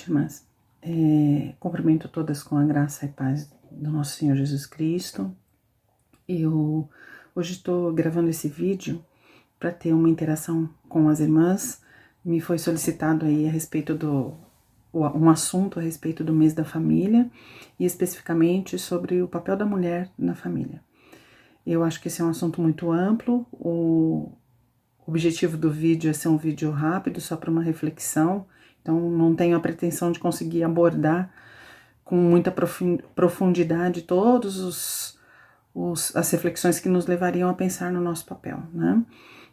irmãs. Cumprimento todas com a graça e paz do nosso Senhor Jesus Cristo. Eu hoje estou gravando esse vídeo para ter uma interação com as irmãs. Me foi solicitado aí a respeito um assunto a respeito do mês da família e especificamente sobre o papel da mulher na família. Eu acho que esse é um assunto muito amplo. O objetivo do vídeo é ser um vídeo rápido, só para uma reflexão. Então, não tenho a pretensão de conseguir abordar com muita profundidade todas as reflexões que nos levariam a pensar no nosso papel, né?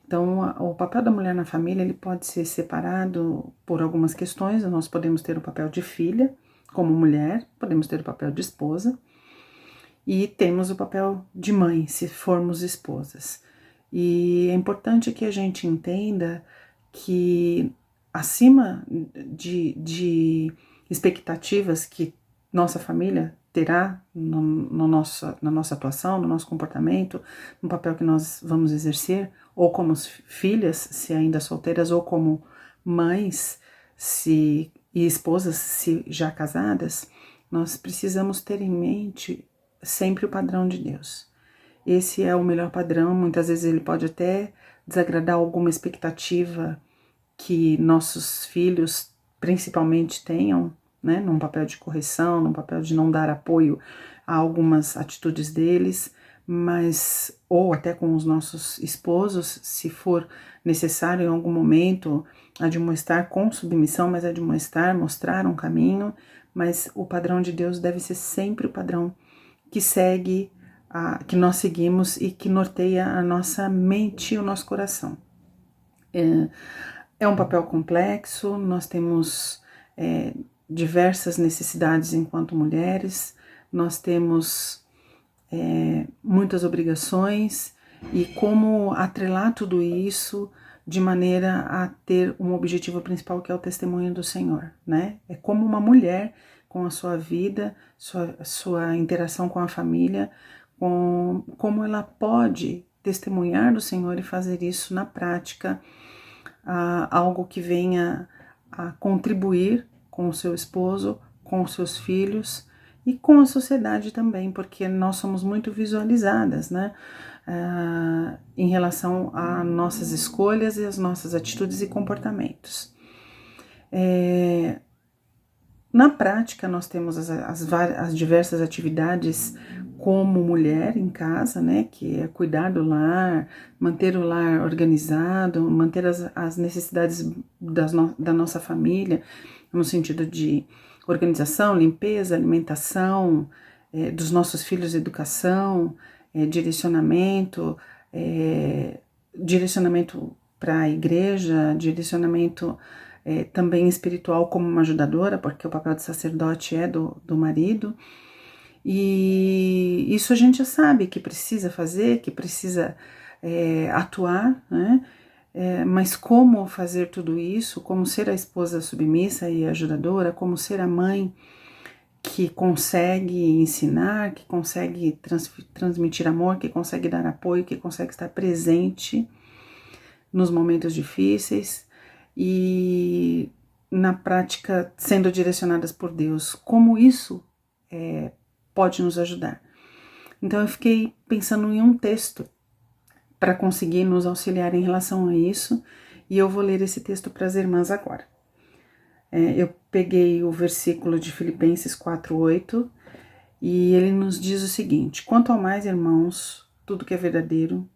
Então, o papel da mulher na família, ele pode ser separado por algumas questões. Nós podemos ter o papel de filha, como mulher, podemos ter o papel de esposa, e temos o papel de mãe, se formos esposas. E é importante que a gente entenda que acima de expectativas que nossa família terá na nossa atuação, no nosso comportamento, no papel que nós vamos exercer, ou como filhas, se ainda solteiras, ou como mães e esposas, se já casadas, nós precisamos ter em mente sempre o padrão de Deus. Esse é o melhor padrão. Muitas vezes ele pode até desagradar alguma expectativa que nossos filhos principalmente tenham, né, num papel de correção, num papel de não dar apoio a algumas atitudes deles, mas ou até com os nossos esposos, se for necessário em algum momento admoestar com submissão, mas admoestar, mostrar um caminho, mas o padrão de Deus deve ser sempre o padrão que segue, que nós seguimos e que norteia a nossa mente e o nosso coração. É um papel complexo, nós temos diversas necessidades enquanto mulheres, nós temos muitas obrigações e como atrelar tudo isso de maneira a ter um objetivo principal que é o testemunho do Senhor, né? É como uma mulher com a sua vida, sua interação com a família, como ela pode testemunhar do Senhor e fazer isso na prática, algo que venha a contribuir com o seu esposo, com os seus filhos e com a sociedade também, porque nós somos muito visualizadas, né? Em relação a nossas escolhas e as nossas atitudes e comportamentos. Na prática, nós temos as diversas atividades como mulher em casa, né, que é cuidar do lar, manter o lar organizado, manter as necessidades da nossa família, no sentido de organização, limpeza, alimentação, dos nossos filhos, educação, direcionamento para a igreja, direcionamento também espiritual como uma ajudadora, porque o papel de sacerdote é do marido, e isso a gente já sabe que precisa fazer, que precisa atuar, né? Mas como fazer tudo isso, como ser a esposa submissa e ajudadora, como ser a mãe que consegue ensinar, que consegue transmitir amor, que consegue dar apoio, que consegue estar presente nos momentos difíceis, e na prática sendo direcionadas por Deus, como isso pode nos ajudar. Então eu fiquei pensando em um texto para conseguir nos auxiliar em relação a isso, e eu vou ler esse texto para as irmãs agora. Eu peguei o versículo de Filipenses 4:8, e ele nos diz o seguinte: quanto ao mais, irmãos, tudo que é verdadeiro,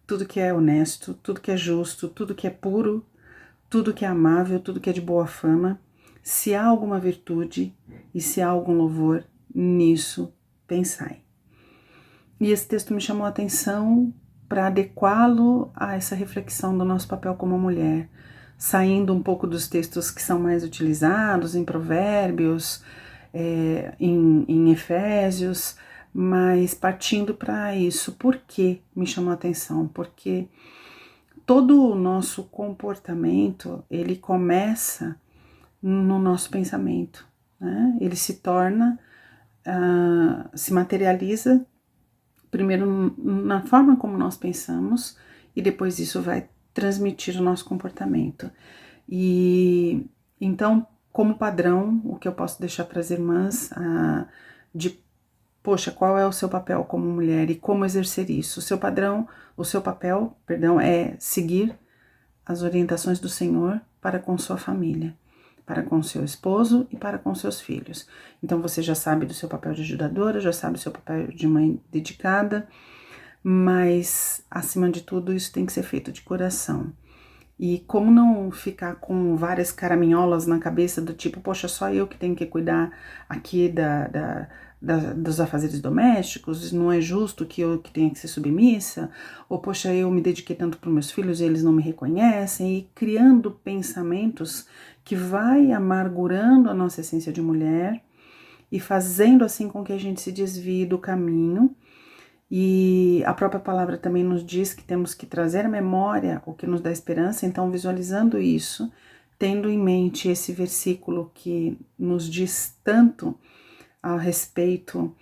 tudo que é honesto, tudo que é justo, tudo que é puro, tudo que é amável, tudo que é de boa fama, se há alguma virtude e se há algum louvor, nisso pensai. E esse texto me chamou a atenção para adequá-lo a essa reflexão do nosso papel como mulher, saindo um pouco dos textos que são mais utilizados em Provérbios, em Efésios, mas partindo para isso. Por que me chamou a atenção? Porque todo o nosso comportamento, ele começa no nosso pensamento, né? Ele se torna, se materializa primeiro na forma como nós pensamos e depois isso vai transmitir o nosso comportamento. E então, como padrão, o que eu posso deixar para as irmãs, poxa, qual é o seu papel como mulher e como exercer isso? O seu papel, perdão, é seguir as orientações do Senhor para com sua família, para com seu esposo e para com seus filhos. Então você já sabe do seu papel de ajudadora, já sabe do seu papel de mãe dedicada, mas acima de tudo isso tem que ser feito de coração. E como não ficar com várias caraminholas na cabeça do tipo, poxa, só eu que tenho que cuidar aqui dos afazeres domésticos, não é justo que eu que tenha que ser submissa, ou poxa, eu me dediquei tanto para os meus filhos e eles não me reconhecem, e criando pensamentos que vai amargurando a nossa essência de mulher e fazendo assim com que a gente se desvie do caminho. E a própria palavra também nos diz que temos que trazer à memória o que nos dá esperança, então visualizando isso, tendo em mente esse versículo que nos diz tanto a respeito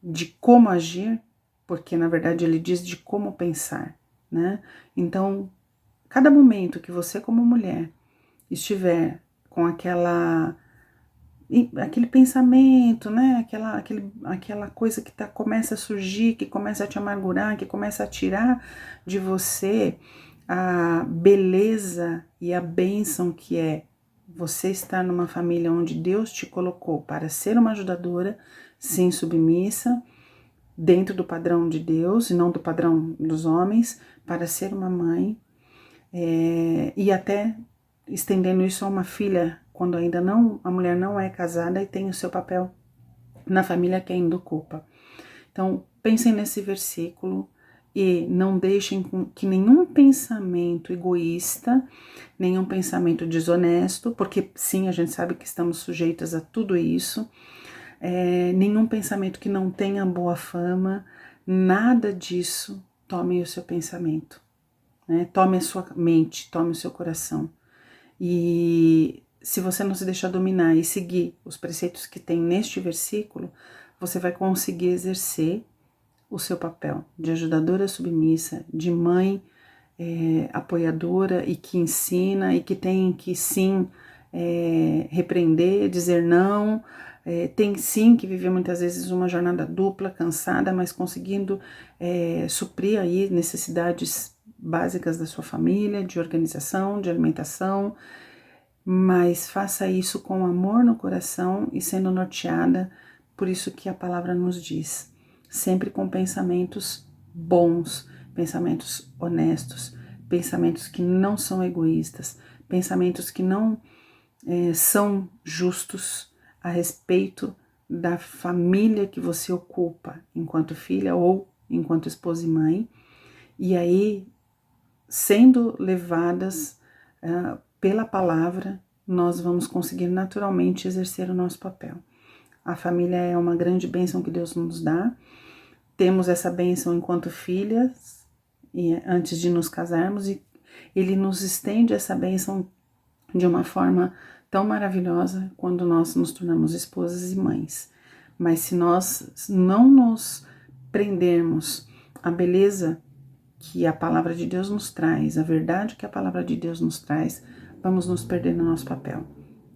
de como agir, porque na verdade ele diz de como pensar, né? Então, cada momento que você como mulher estiver com aquele pensamento, né? Aquela coisa que começa a surgir, que começa a te amargurar, que começa a tirar de você a beleza e a bênção que é você estar numa família onde Deus te colocou para ser uma ajudadora, sim, submissa, dentro do padrão de Deus e não do padrão dos homens, para ser uma mãe, e até estendendo isso a uma filha, quando ainda não, a mulher não é casada e tem o seu papel na família que ainda ocupa. Então, pensem nesse versículo e não deixem que nenhum pensamento egoísta, nenhum pensamento desonesto, porque sim, a gente sabe que estamos sujeitas a tudo isso, nenhum pensamento que não tenha boa fama, nada disso tome o seu pensamento, né? Tome a sua mente, tome o seu coração. E se você não se deixar dominar e seguir os preceitos que tem neste versículo, você vai conseguir exercer o seu papel de ajudadora submissa, de mãe apoiadora e que ensina e que tem que sim repreender, dizer não, tem sim que viver muitas vezes uma jornada dupla, cansada, mas conseguindo suprir aí necessidades básicas da sua família, de organização, de alimentação, mas faça isso com amor no coração e sendo norteada por isso que a palavra nos diz, sempre com pensamentos bons, pensamentos honestos, pensamentos que não são egoístas, pensamentos que não são justos a respeito da família que você ocupa enquanto filha ou enquanto esposa e mãe, e aí sendo levadas pela palavra, nós vamos conseguir naturalmente exercer o nosso papel. A família é uma grande bênção que Deus nos dá. Temos essa bênção enquanto filhas, e antes de nos casarmos, e Ele nos estende essa bênção de uma forma tão maravilhosa quando nós nos tornamos esposas e mães. Mas se nós não nos prendermos à beleza que a palavra de Deus nos traz, a verdade que a palavra de Deus nos traz, vamos nos perder no nosso papel.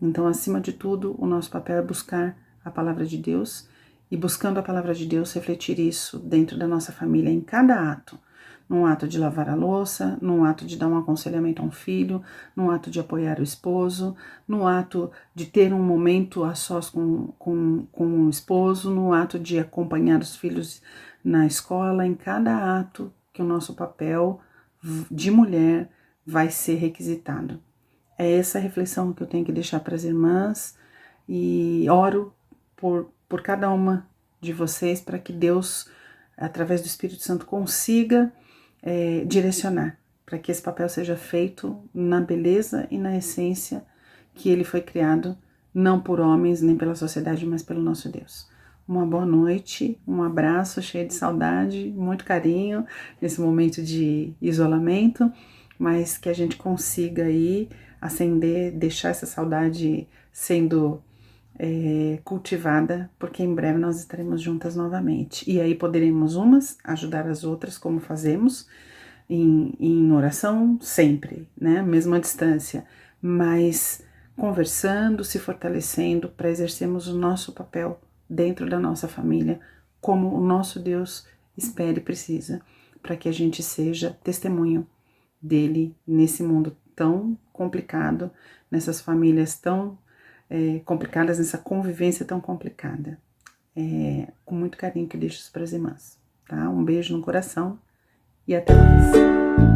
Então, acima de tudo, o nosso papel é buscar a palavra de Deus e, buscando a palavra de Deus, refletir isso dentro da nossa família em cada ato. Num ato de lavar a louça, num ato de dar um aconselhamento a um filho, num ato de apoiar o esposo, no ato de ter um momento a sós com o esposo, no ato de acompanhar os filhos na escola, em cada ato que o nosso papel de mulher vai ser requisitado. É essa reflexão que eu tenho que deixar para as irmãs e oro por cada uma de vocês para que Deus, através do Espírito Santo, consiga direcionar, para que esse papel seja feito na beleza e na essência que ele foi criado, não por homens nem pela sociedade, mas pelo nosso Deus. Uma boa noite, um abraço cheio de saudade, muito carinho nesse momento de isolamento, mas que a gente consiga aí acender, deixar essa saudade sendo cultivada, porque em breve nós estaremos juntas novamente. E aí poderemos umas ajudar as outras, como fazemos, em oração sempre, né? Mesmo à distância, mas conversando, se fortalecendo para exercermos o nosso papel dentro da nossa família, como o nosso Deus espera e precisa, para que a gente seja testemunho dele nesse mundo tão complicado, nessas famílias tão complicadas, nessa convivência tão complicada. Com muito carinho que eu deixo isso para as irmãs, tá? Um beijo no coração e até mais.